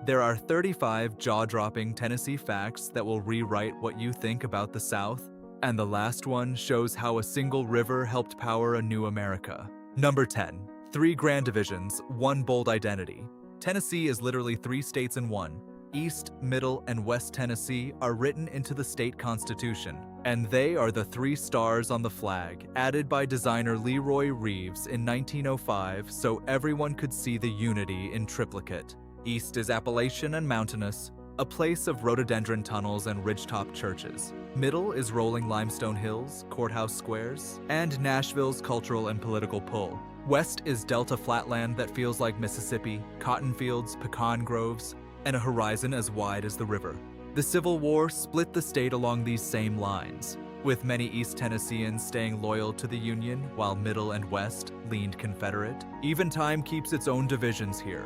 There are 35 jaw-dropping Tennessee facts that will rewrite what you think about the South, and the last one shows how a single river helped power a new America. Number 10. 3 grand divisions, 1 bold identity. Tennessee is literally 3 states in one. East, Middle, and West Tennessee are written into the state constitution, and they are the 3 stars on the flag, added by designer Leroy Reeves in 1905 so everyone could see the unity in triplicate. East is Appalachian and mountainous, a place of rhododendron tunnels and ridgetop churches. Middle is rolling limestone hills, courthouse squares, and Nashville's cultural and political pull. West is Delta flatland that feels like Mississippi, cotton fields, pecan groves, and a horizon as wide as the river. The Civil War split the state along these same lines, with many East Tennesseans staying loyal to the Union while Middle and West leaned Confederate. Even time keeps its own divisions here.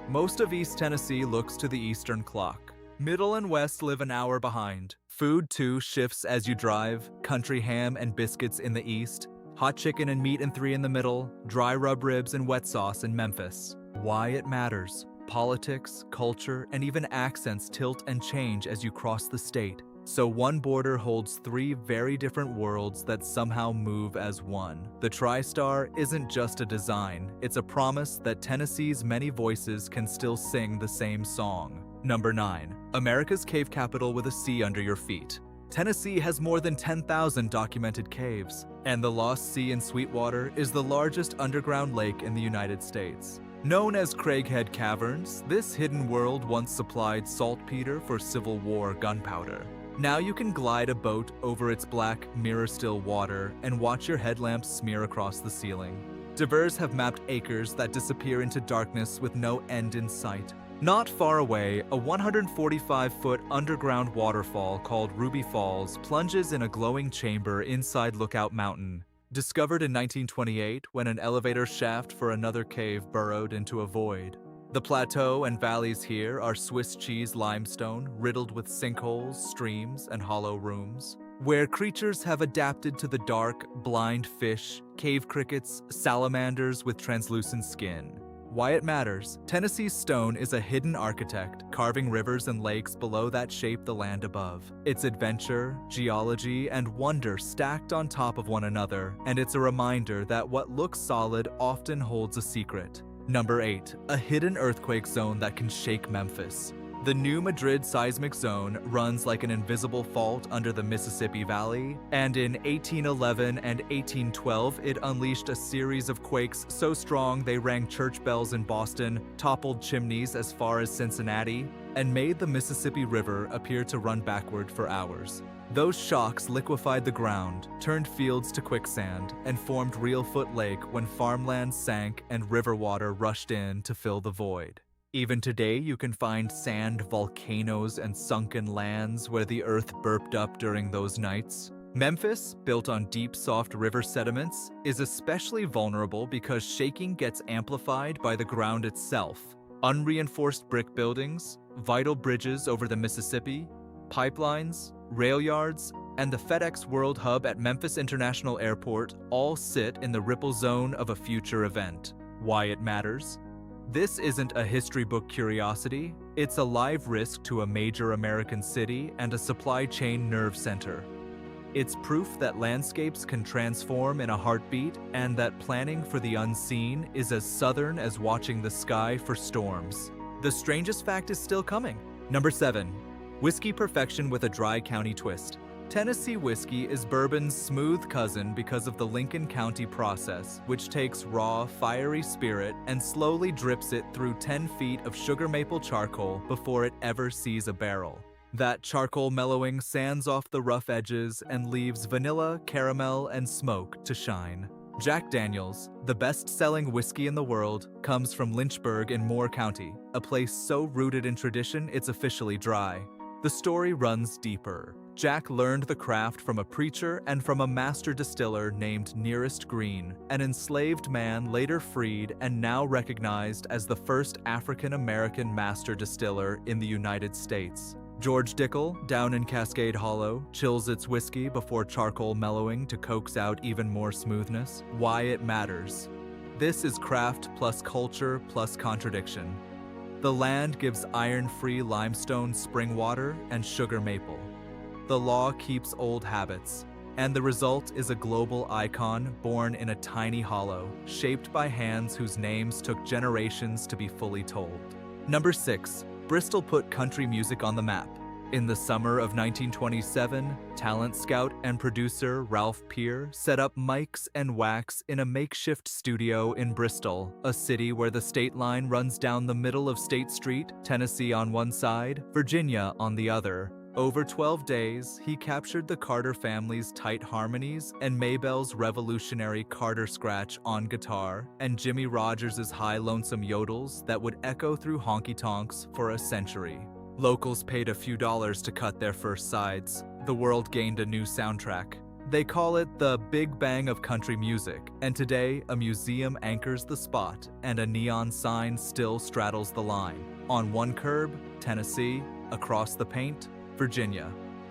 Most of East Tennessee looks to the eastern clock. Middle and West live an hour behind. Food, too, shifts as you drive. Country ham and biscuits in the east, hot chicken and meat and 3 in the middle, dry rub ribs and wet sauce in Memphis. Why it matters. Politics, culture, and even accents tilt and change as you cross the state. So one border holds 3 very different worlds that somehow move as one. The TriStar isn't just a design, it's a promise that Tennessee's many voices can still sing the same song. Number 9. America's cave capital with a sea under your feet. Tennessee has more than 10,000 documented caves, and the Lost Sea in Sweetwater is the largest underground lake in the United States. Known as Craighead Caverns, this hidden world once supplied saltpeter for Civil War gunpowder. Now you can glide a boat over its black, mirror-still water and watch your headlamps smear across the ceiling. Divers have mapped acres that disappear into darkness with no end in sight. Not far away, a 145-foot underground waterfall called Ruby Falls plunges in a glowing chamber inside Lookout Mountain. Discovered in 1928 when an elevator shaft for another cave burrowed into a void. The plateau and valleys here are Swiss cheese limestone riddled with sinkholes, streams, and hollow rooms, where creatures have adapted to the dark, blind fish, cave crickets, salamanders with translucent skin. Why it matters. Tennessee's stone is a hidden architect, carving rivers and lakes below that shape the land above. It's adventure, geology, and wonder stacked on top of one another, and it's a reminder that what looks solid often holds a secret. Number 8. A hidden earthquake zone that can shake Memphis. The new Madrid seismic zone runs like an invisible fault under the Mississippi Valley, and in 1811 and 1812 it unleashed a series of quakes so strong they rang church bells in Boston, toppled chimneys as far as Cincinnati, and made the Mississippi River appear to run backward for hours. Those shocks liquefied the ground, turned fields to quicksand, and formed Reelfoot Lake when farmland sank and river water rushed in to fill the void. Even today, you can find sand volcanoes and sunken lands where the earth burped up during those nights. Memphis, built on deep, soft river sediments, is especially vulnerable because shaking gets amplified by the ground itself. Unreinforced brick buildings, vital bridges over the Mississippi, pipelines, rail yards, and the FedEx World Hub at Memphis International Airport all sit in the ripple zone of a future event. Why it matters? This isn't a history book curiosity, it's a live risk to a major American city and a supply chain nerve center. It's proof that landscapes can transform in a heartbeat and that planning for the unseen is as southern as watching the sky for storms. The strangest fact is still coming. Number 7. Whiskey perfection with a dry county twist. Tennessee whiskey is bourbon's smooth cousin because of the Lincoln County process, which takes raw, fiery spirit and slowly drips it through 10 feet of sugar maple charcoal before it ever sees a barrel. That charcoal mellowing sands off the rough edges and leaves vanilla, caramel, and smoke to shine. Jack Daniel's, the best-selling whiskey in the world, comes from Lynchburg in Moore County, a place so rooted in tradition it's officially dry. The story runs deeper. Jack learned the craft from a preacher and from a master distiller named Nearest Green, an enslaved man later freed and now recognized as the first African-American master distiller in the United States. George Dickel, down in Cascade Hollow, chills its whiskey before charcoal mellowing to coax out even more smoothness. Why it matters. This is craft plus culture plus contradiction. The land gives iron-free limestone spring water and sugar maple. The law keeps old habits, and the result is a global icon born in a tiny hollow, shaped by hands whose names took generations to be fully told. Number 6. Bristol put country music on the map. In the summer of 1927, talent scout and producer Ralph Peer set up mics and wax in a makeshift studio in Bristol, a city where the state line runs down the middle of State Street, Tennessee on one side, Virginia on the other. Over 12 days, he captured the Carter family's tight harmonies and Maybell's revolutionary Carter scratch on guitar and Jimmy Rogers's high lonesome yodels that would echo through honky-tonks for a century. Locals paid a few dollars to cut their first sides. The world gained a new soundtrack. They call it the Big Bang of country music, and today a museum anchors the spot and a neon sign still straddles the line. On one curb, Tennessee, across the paint, Virginia.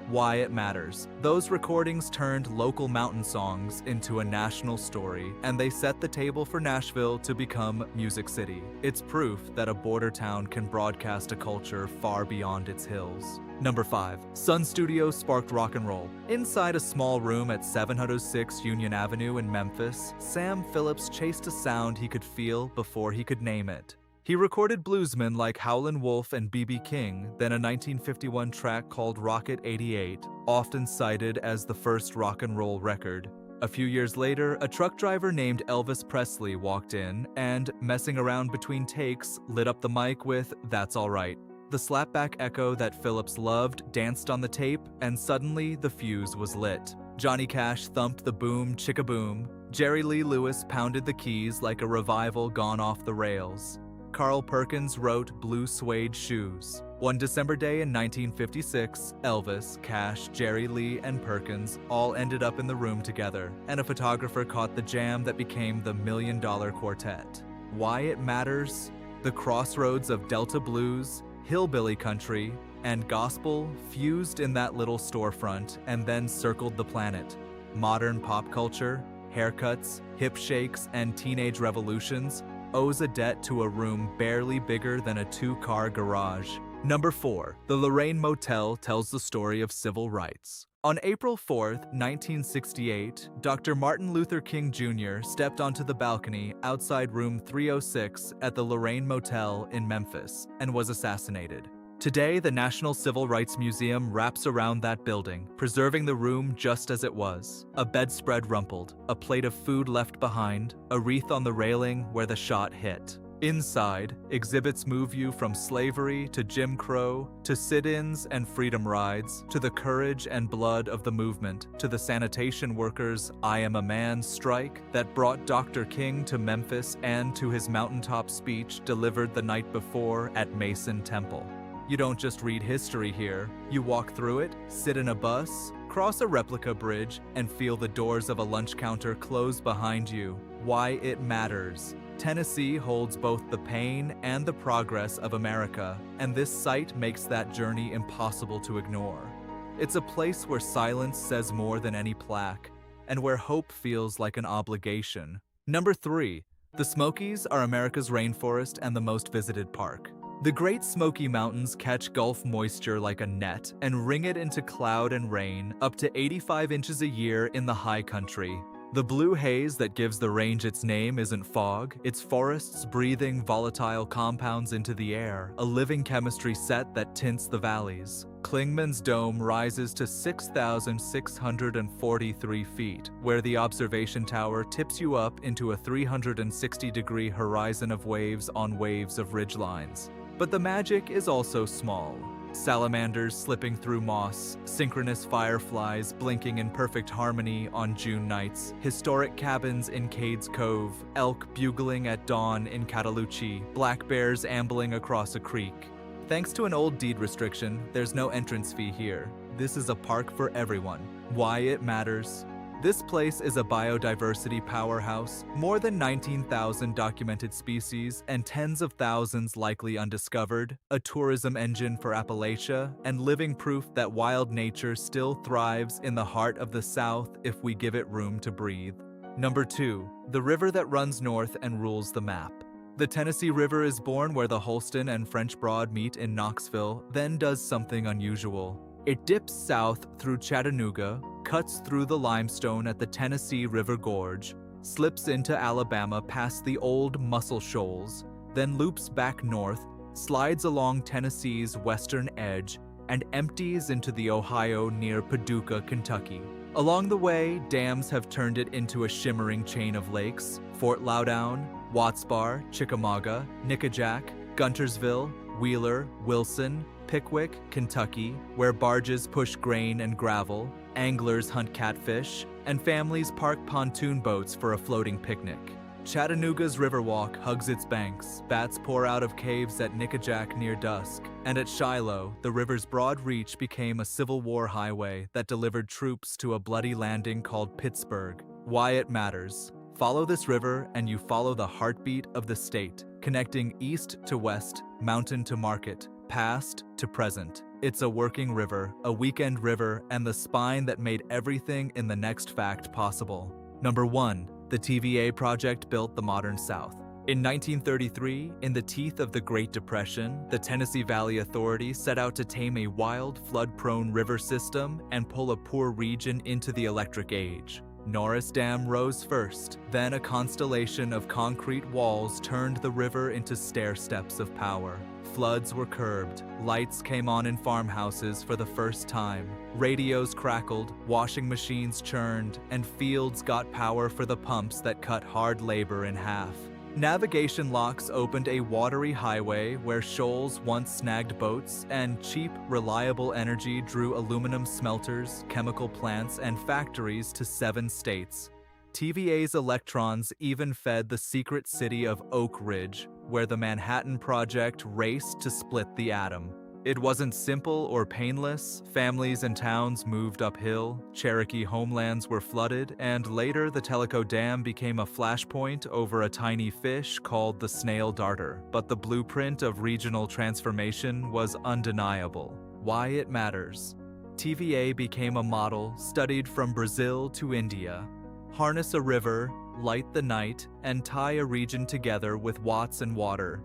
Why it matters. Those recordings turned local mountain songs into a national story, and they set the table for Nashville to become Music City. It's proof that a border town can broadcast a culture far beyond its hills. Number 5. Sun Studios sparked rock and roll. Inside a small room at 706 Union Avenue in Memphis, Sam Phillips chased a sound he could feel before he could name it. He recorded bluesmen like Howlin' Wolf and B.B. King, then a 1951 track called Rocket 88, often cited as the first rock and roll record. A few years later, a truck driver named Elvis Presley walked in and, messing around between takes, lit up the mic with "That's Alright." The slapback echo that Phillips loved danced on the tape, and suddenly the fuse was lit. Johnny Cash thumped the boom chicka-boom. Jerry Lee Lewis pounded the keys like a revival gone off the rails. Carl Perkins wrote Blue Suede Shoes. One December day in 1956, Elvis, Cash, Jerry Lee, and Perkins all ended up in the room together, and a photographer caught the jam that became the $1 Million Quartet. Why it matters? The crossroads of Delta blues, hillbilly country, and gospel fused in that little storefront and then circled the planet. Modern pop culture, haircuts, hip shakes, and teenage revolutions owes a debt to a room barely bigger than a 2-car garage. Number 4. The Lorraine Motel tells the story of civil rights. On April 4, 1968, Dr. Martin Luther King Jr. stepped onto the balcony outside room 306 at the Lorraine Motel in Memphis and was assassinated. Today, the National Civil Rights Museum wraps around that building, preserving the room just as it was. A bedspread rumpled, a plate of food left behind, a wreath on the railing where the shot hit. Inside, exhibits move you from slavery to Jim Crow, to sit-ins and freedom rides, to the courage and blood of the movement, to the sanitation workers' I Am a Man strike that brought Dr. King to Memphis, and to his mountaintop speech delivered the night before at Mason Temple. You don't just read history here. You walk through it, sit in a bus, cross a replica bridge, and feel the doors of a lunch counter close behind you. Why it matters. Tennessee holds both the pain and the progress of America, and this site makes that journey impossible to ignore. It's a place where silence says more than any plaque, and where hope feels like an obligation. Number 3. The Smokies are America's rainforest and the most visited park. The Great Smoky Mountains catch Gulf moisture like a net and wring it into cloud and rain, up to 85 inches a year in the high country. The blue haze that gives the range its name isn't fog, it's forests breathing volatile compounds into the air, a living chemistry set that tints the valleys. Klingman's Dome rises to 6,643 feet, where the observation tower tips you up into a 360-degree horizon of waves on waves of ridgelines. But the magic is also small. Salamanders slipping through moss, synchronous fireflies blinking in perfect harmony on June nights, historic cabins in Cades Cove, elk bugling at dawn in Cataloochee, black bears ambling across a creek. Thanks to an old deed restriction, there's no entrance fee here. This is a park for everyone. Why it matters? This place is a biodiversity powerhouse, more than 19,000 documented species and tens of thousands likely undiscovered, a tourism engine for Appalachia, and living proof that wild nature still thrives in the heart of the South if we give it room to breathe. Number 2. The river that runs north and rules the map. The Tennessee River is born where the Holston and French Broad meet in Knoxville, then does something unusual. It dips south through Chattanooga, cuts through the limestone at the Tennessee River Gorge, slips into Alabama past the old Muscle Shoals, then loops back north, slides along Tennessee's western edge, and empties into the Ohio near Paducah, Kentucky. Along the way, dams have turned it into a shimmering chain of lakes: Fort Loudoun, Watts Bar, Chickamauga, Nickajack, Guntersville, Wheeler, Wilson, Pickwick, Kentucky, where barges push grain and gravel, anglers hunt catfish, and families park pontoon boats for a floating picnic. Chattanooga's Riverwalk hugs its banks, bats pour out of caves at Nickajack near dusk, and at Shiloh, the river's broad reach became a Civil War highway that delivered troops to a bloody landing called Pittsburgh. Why it matters. Follow this river and you follow the heartbeat of the state, connecting east to west, mountain to market, past to present. It's a working river, a weekend river, and the spine that made everything in the next fact possible. Number 1. The TVA project built the modern South. In 1933, in the teeth of the Great Depression, the Tennessee Valley Authority set out to tame a wild, flood-prone river system and pull a poor region into the electric age. Norris Dam rose first, then a constellation of concrete walls turned the river into stair steps of power. Floods were curbed, lights came on in farmhouses for the first time, radios crackled, washing machines churned, and fields got power for the pumps that cut hard labor in half. Navigation locks opened a watery highway where shoals once snagged boats, and cheap, reliable energy drew aluminum smelters, chemical plants, and factories to 7 states. TVA's electrons even fed the secret city of Oak Ridge, where the Manhattan Project raced to split the atom. It wasn't simple or painless. Families and towns moved uphill, Cherokee homelands were flooded, and later the Tellico Dam became a flashpoint over a tiny fish called the snail darter. But the blueprint of regional transformation was undeniable. Why it matters. TVA became a model studied from Brazil to India. Harness a river, light the night, and tie a region together with watts and water.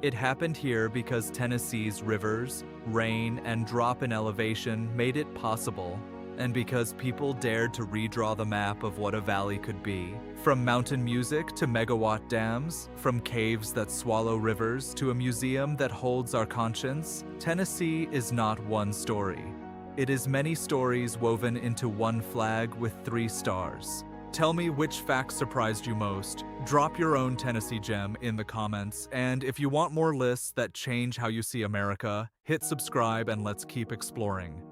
It happened here because Tennessee's rivers, rain, and drop in elevation made it possible, and because people dared to redraw the map of what a valley could be. From mountain music to megawatt dams, from caves that swallow rivers to a museum that holds our conscience, Tennessee is not one story. It is many stories woven into one flag with 3 stars. Tell me which fact surprised you most. Drop your own Tennessee gem in the comments, and if you want more lists that change how you see America, hit subscribe and let's keep exploring.